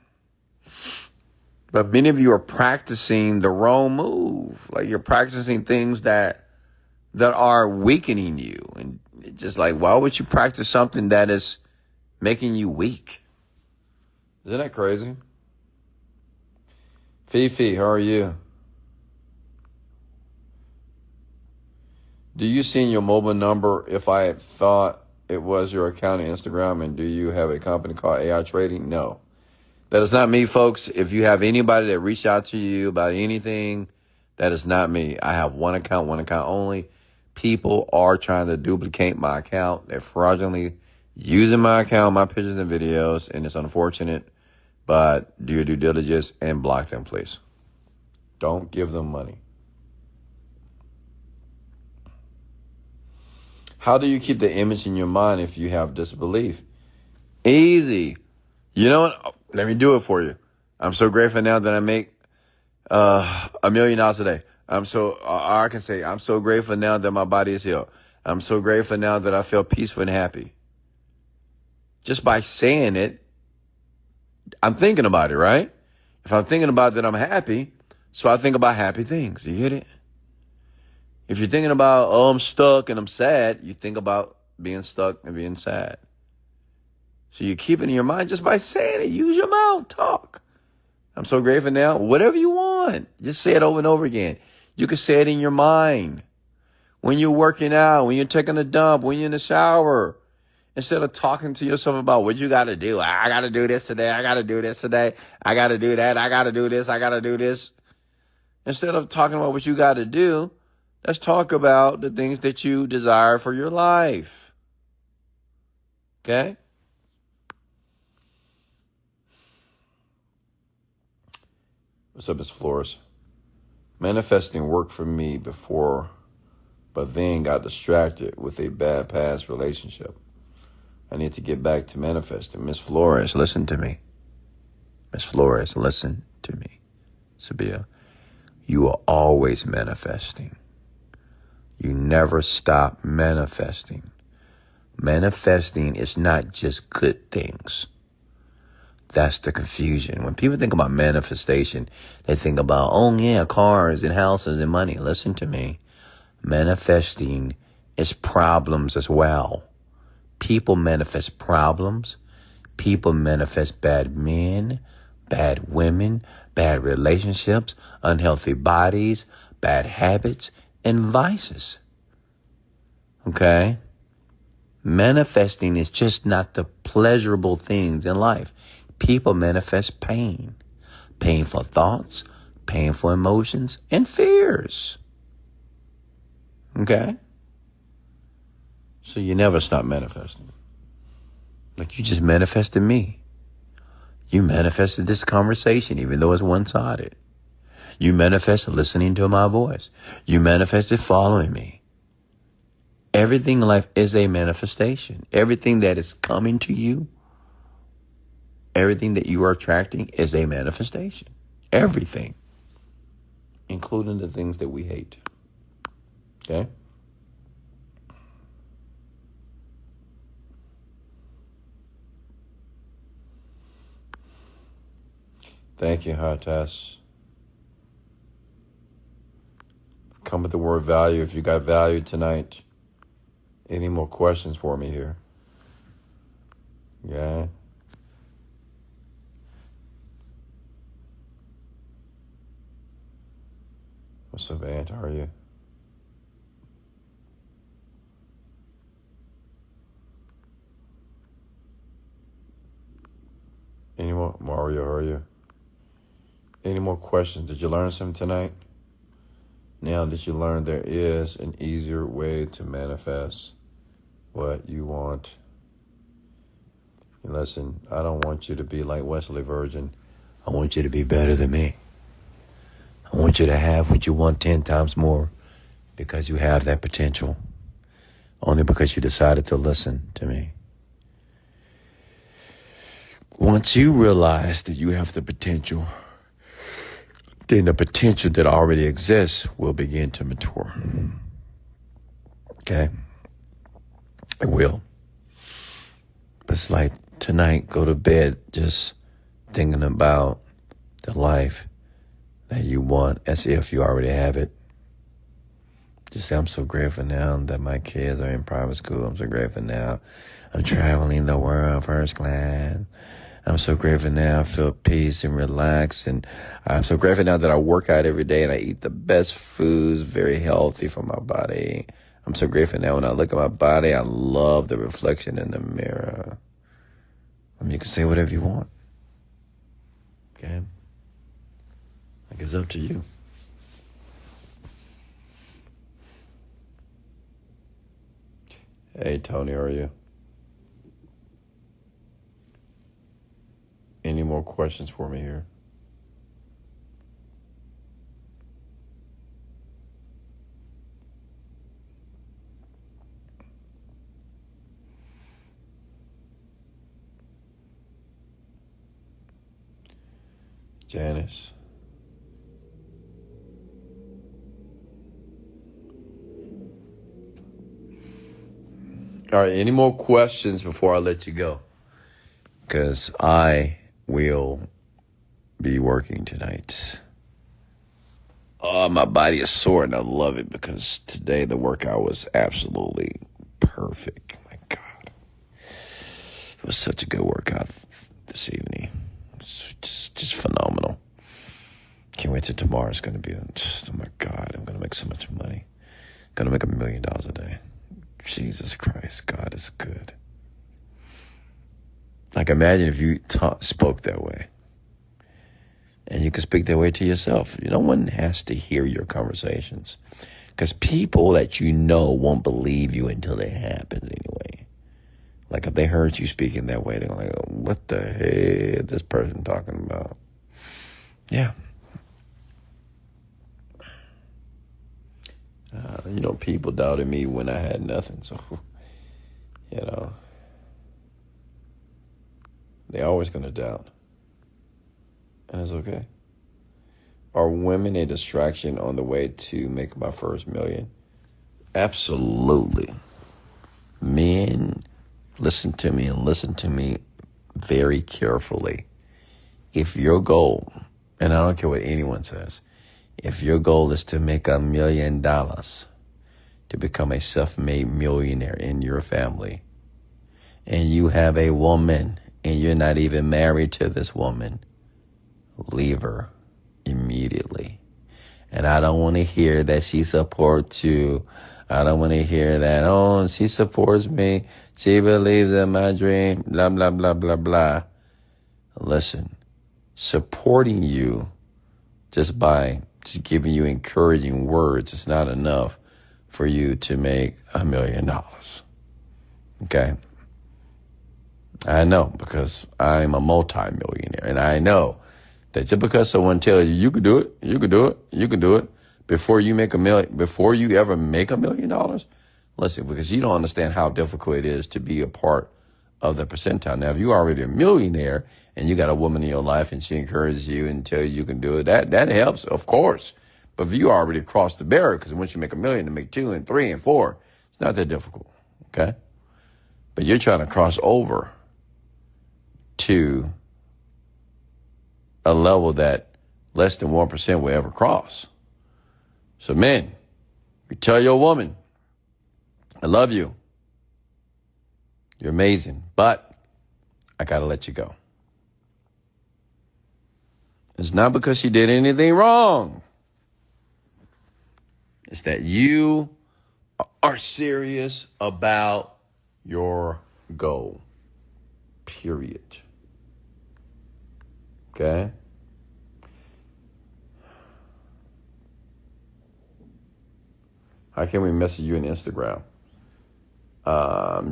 But many of you are practicing the wrong move. Like you're practicing things that are weakening you. And it's just like, why would you practice something that is making you weak? Isn't that crazy? Fifi, how are you? Do you see in your mobile number if I had thought it was your account on Instagram, and do you have a company called AI Trading? No. That is not me, folks. If you have anybody that reached out to you about anything, that is not me. I have one account only. People are trying to duplicate my account. They're fraudulently using my account, my pictures and videos, and it's unfortunate. But do your due diligence and block them, please. Don't give them money. How do you keep the image in your mind if you have disbelief? Easy. You know what? Let me do it for you. I'm so grateful now that I make $1 million a day. I can say, I'm so grateful now that my body is healed. I'm so grateful now that I feel peaceful and happy. Just by saying it, I'm thinking about it, right? If I'm thinking about that I'm happy, so I think about happy things. You get it? If you're thinking about, oh, I'm stuck and I'm sad, you think about being stuck and being sad. So you keep it in your mind just by saying it. Use your mouth. Talk. I'm so grateful now. Whatever you want. Just say it over and over again. You can say it in your mind. When you're working out, when you're taking a dump, when you're in the shower. Instead of talking to yourself about what you got to do. I got to do this today. I got to do this today. I got to do that. I got to do this. I got to do this. Instead of talking about what you got to do, let's talk about the things that you desire for your life. Okay? What's up, Miss Flores? Manifesting worked for me before, but then got distracted with a bad past relationship. I need to get back to manifesting. Miss Flores, listen to me. Miss Flores, listen to me. Sabia, you are always manifesting. You never stop manifesting. Manifesting is not just good things. That's the confusion. When people think about manifestation, they think about, oh yeah, cars and houses and money. Listen to me. Manifesting is problems as well. People manifest problems. People manifest bad men, bad women, bad relationships, unhealthy bodies, bad habits, and vices. Okay? Manifesting is just not the pleasurable things in life. People manifest pain, painful thoughts, painful emotions, and fears. Okay? So you never stop manifesting. Like you just manifested me. You manifested this conversation, even though it's one-sided. You manifested listening to my voice. You manifested following me. Everything in life is a manifestation. Everything that is coming to you, everything that you are attracting is a manifestation. Everything. Including the things that we hate. Okay? Thank you, Hartas. Come with the word value. If you got value tonight, any more questions for me here? Yeah. What's up, Aunt? How are you? Any more? Mario, how are you? Any more questions? Did you learn something tonight? Now that you learned there is an easier way to manifest what you want. Listen, I don't want you to be like Wesley Virgin. I want you to be better than me. I want you to have what you want 10 times more because you have that potential. Only because you decided to listen to me. Once you realize that you have the potential, then the potential that already exists will begin to mature. Okay? It will. But it's like tonight, go to bed just thinking about the life that you want as if you already have it. Just say, I'm so grateful now that my kids are in private school. I'm so grateful now I'm traveling the world first class. I'm so grateful now I feel peace and relax. And I'm so grateful now that I work out every day and I eat the best foods, very healthy for my body. I'm so grateful now when I look at my body, I love the reflection in the mirror. I mean, you can say whatever you want. Okay? Like, it's up to you. Hey, Tony, how are you? Any more questions for me here? Janice. All right, any more questions before I let you go? Because I will be working tonight. Oh, my body is sore and I love it because today the workout was absolutely perfect. My God. It was such a good workout this evening. It's just phenomenal. Can't wait till tomorrow. It's going to be, oh my God, I'm going to make so much money. Going to make $1 million a day. Jesus Christ, God is good. Like, imagine if you spoke that way. And you can speak that way to yourself. No one has to hear your conversations. Because people that you know won't believe you until it happens anyway. Like, if they heard you speaking that way, they're like, what the hell is this person talking about? Yeah. People doubted me when I had nothing. So, they're always going to doubt. And it's okay. Are women a distraction on the way to make my first million? Absolutely. Men, listen to me and listen to me very carefully. If your goal, and I don't care what anyone says, if your goal is to make $1 million, to become a self-made millionaire in your family, and you have a woman and you're not even married to this woman, leave her immediately. And I don't want to hear that she supports you. I don't want to hear that, oh, she supports me. She believes in my dream, blah, blah, blah, blah, blah. Listen, supporting you just by just giving you encouraging words is not enough for you to make $1 million. Okay? I know, because I'm a multi-millionaire, and I know that just because someone tells you you can do it, you can do it, you can do it, before you ever make $1 million, listen, because you don't understand how difficult it is to be a part of the percentile. Now, if you're already a millionaire and you got a woman in your life and she encourages you and tells you can do it, that helps, of course. But if you already crossed the barrier, because once you make $1 million, to make 2 and 3 and 4, it's not that difficult, okay? But you're trying to cross over to a level that less than 1% will ever cross. So men, you tell your woman, I love you. You're amazing, but I got to let you go. It's not because she did anything wrong. It's that you are serious about your goal. Period. Okay? How can we message you on Instagram?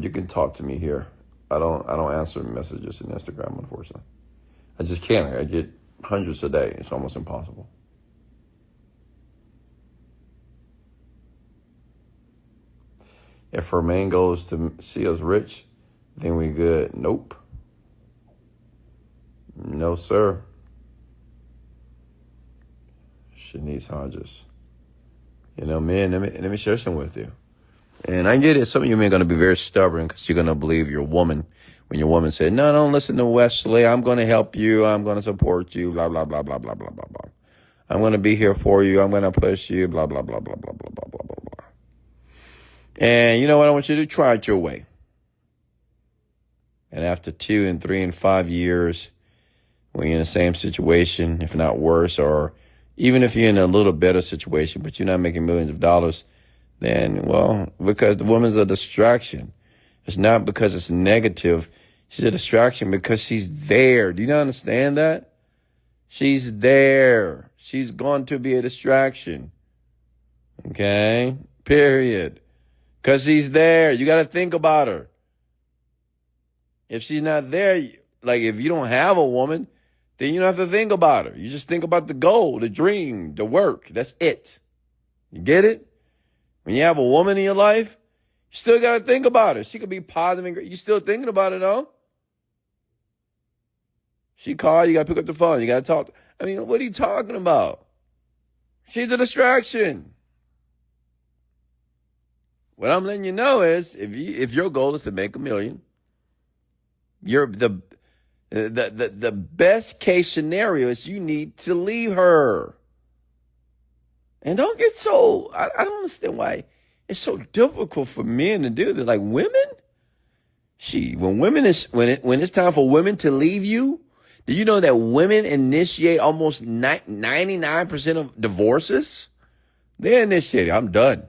You can talk to me here I don't answer messages in Instagram, unfortunately. I just can't. I get hundreds a day. It's almost impossible. If her main goal is to see us rich, then we good. Nope. No, sir. She needs Hodges. Man, let me share some with you. And I get it. Some of you men are going to be very stubborn because you're going to believe your woman. When your woman said, no, don't listen to Wesley. I'm going to help you. I'm going to support you. Blah, blah, blah, blah, blah, blah, blah, blah. I'm going to be here for you. I'm going to push you. Blah, blah, blah, blah, blah, blah, blah, blah, blah, blah. And you know what I want you to do? Try it your way. And after 2 and 3 and 5 years, when you're in the same situation, if not worse, or even if you're in a little better situation, but you're not making millions of dollars, then, well, because the woman's a distraction. It's not because it's negative. She's a distraction because she's there. Do you not understand that? She's there. She's going to be a distraction. Okay? Period. Because she's there. You got to think about her. If she's not there, like if you don't have a woman, then you don't have to think about her. You just think about the goal, the dream, the work. That's it. You get it? When you have a woman in your life, you still got to think about her. She could be positive and great. You're still thinking about it, though. She called, you got to pick up the phone. You got to talk. I mean, what are you talking about? She's a distraction. What I'm letting you know is if your goal is to make $1 million, you're the best case scenario is you need to leave her. And don't get so, I don't understand why it's so difficult for men to do this. Like women, when it's time for women to leave you, do you know that women initiate almost 99% of divorces? They initiate it. I'm done.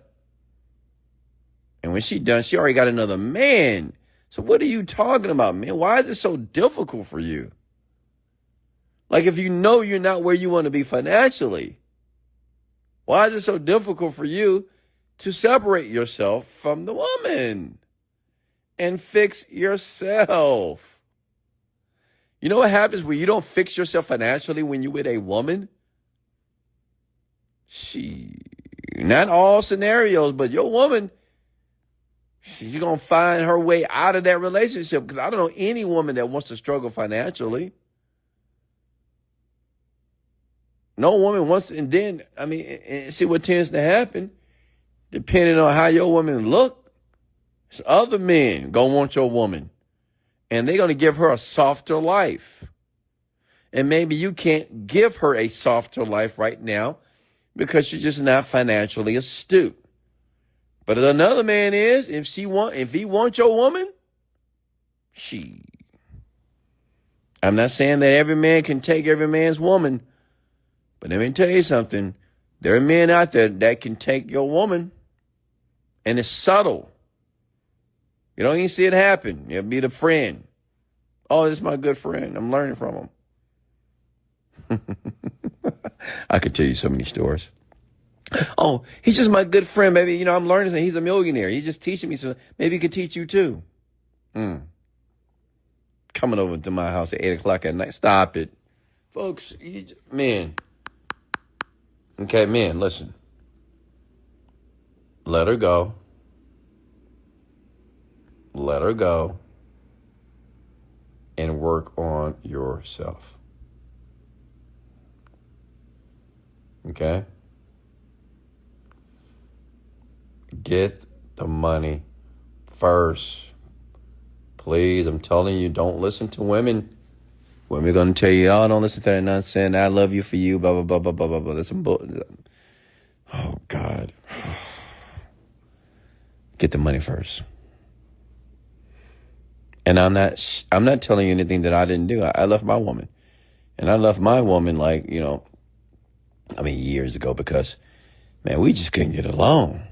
And when she's done, she already got another man. So what are you talking about, man? Why is it so difficult for you? Like if you know you're not where you want to be financially, why is it so difficult for you to separate yourself from the woman and fix yourself? You know what happens when you don't fix yourself financially when you're with a woman? Not all scenarios, but your woman, she's going to find her way out of that relationship because I don't know any woman that wants to struggle financially. No woman wants, and then, I mean, and see what tends to happen, depending on how your woman look, other men going to want your woman, and they're going to give her a softer life. And maybe you can't give her a softer life right now because she's just not financially astute. But another man is, if he wants your woman, I'm not saying that every man can take every man's woman, but let me tell you something. There are men out there that can take your woman, and it's subtle. You don't even see it happen. It'll be the friend. Oh, this is my good friend. I'm learning from him. I could tell you so many stories. Oh, he's just my good friend, baby. I'm learning. He's a millionaire. He's just teaching me. So maybe he could teach you too. Coming over to my house at 8 o'clock at night. Stop it. Folks, men. Okay, men, listen. Let her go. Let her go. And work on yourself. Okay? Get the money first. Please, I'm telling you, don't listen to women. Women are going to tell you, oh, don't listen to that nonsense. I love you for you, blah, blah, blah, blah, blah, blah, blah. That's some bull. Oh, God. Get the money first. And I'm not telling you anything that I didn't do. I left my woman. And I left my woman years ago because, man, we just couldn't get along.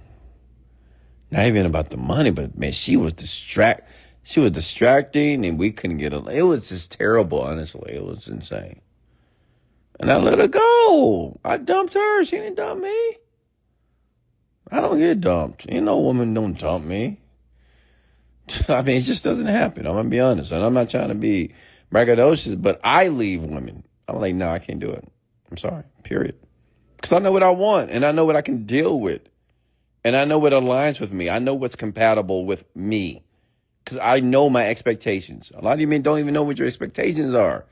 Not even about the money, but, man, she was distracting and we couldn't get along. It was just terrible, honestly. It was insane. And I let her go. I dumped her. She didn't dump me. I don't get dumped. Ain't no woman don't dump me. I mean, it just doesn't happen. I'm going to be honest. And I'm not trying to be braggadocious, but I leave women. I'm like, no, I can't do it. I'm sorry, period. Because I know what I want and I know what I can deal with. And I know what aligns with me. I know what's compatible with me. Because I know my expectations. A lot of you men don't even know what your expectations are.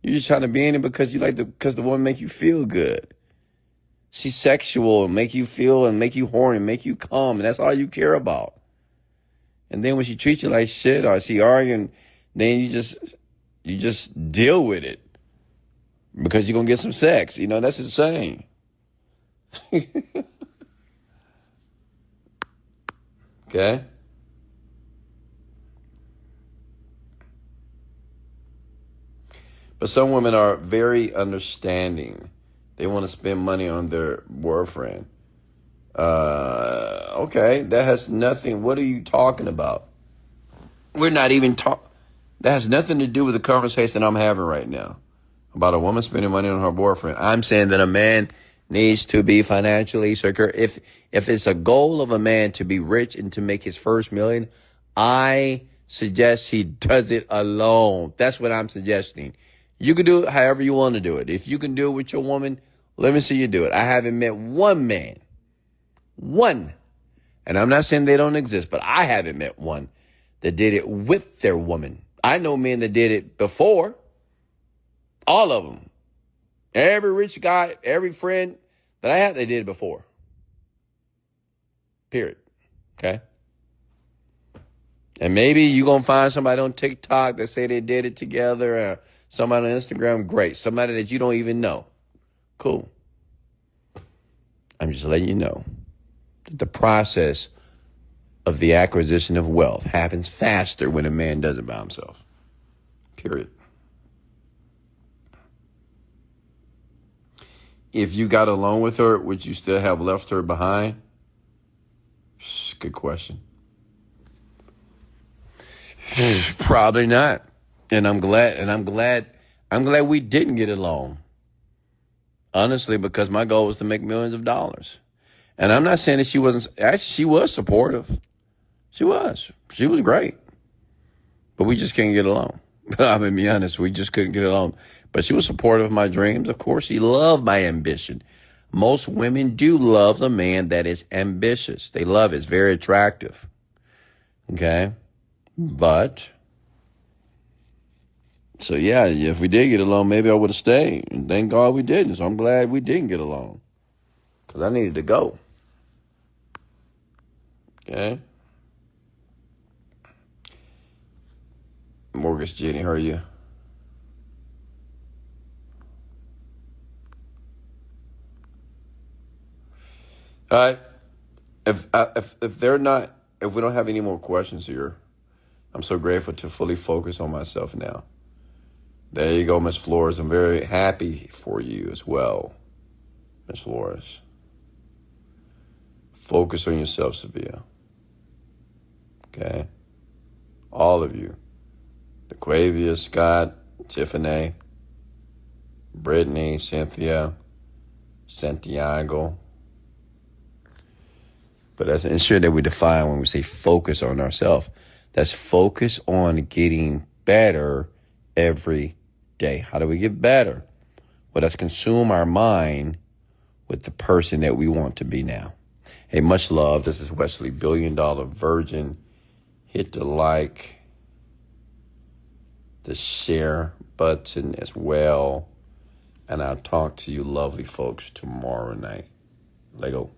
You're just trying to be in it because because the woman make you feel good. She's sexual and make you feel and make you horny and make you come. And that's all you care about. And then when she treats you like shit or she arguing, then you just deal with it because you're going to get some sex. You know, that's insane. Okay? But some women are very understanding. They want to spend money on their boyfriend. Okay, that has nothing. What are you talking about? We're not even talking. That has nothing to do with the conversation I'm having right now about a woman spending money on her boyfriend. I'm saying that a man needs to be financially secure. If it's a goal of a man to be rich and to make his first million, I suggest he does it alone. That's what I'm suggesting. You can do it however you want to do it. If you can do it with your woman, let me see you do it. I haven't met one man, and I'm not saying they don't exist, but I haven't met one that did it with their woman. I know men that did it before. All of them. Every rich guy, every friend that I had, they did it before. Period. Okay? And maybe you're going to find somebody on TikTok that say they did it together, or somebody on Instagram, great. Somebody that you don't even know. Cool. I'm just letting you know that the process of the acquisition of wealth happens faster when a man does it by himself. Period. If you got along with her, would you still have left her behind? Good question. Probably not. And I'm glad we didn't get along. Honestly, because my goal was to make millions of dollars. And I'm not saying that she wasn't, actually, she was supportive. She was great. But we just can't get along. I'm going to be honest, we just couldn't get along. But she was supportive of my dreams. Of course, she loved my ambition. Most women do love the man that is ambitious. They love it. It's very attractive. Okay? But, so yeah, if we did get along, maybe I would have stayed. And thank God we didn't. So I'm glad we didn't get along. Because I needed to go. Okay? Mortgage Jenny, how are you? All right. If we don't have any more questions here, I'm so grateful to fully focus on myself now. There you go, Miss Flores. I'm very happy for you as well, Miss Flores. Focus on yourself, Sevilla. Okay? All of you. DeQuavia, Scott, Tiffany, Brittany, Cynthia, Santiago. But that's ensure that we define when we say focus on ourselves. That's focus on getting better every day. How do we get better? Well, let's consume our mind with the person that we want to be now. Hey, much love. This is Wesley, $1 billion Virgin. Hit the like, the share button as well. And I'll talk to you lovely folks tomorrow night. Lego.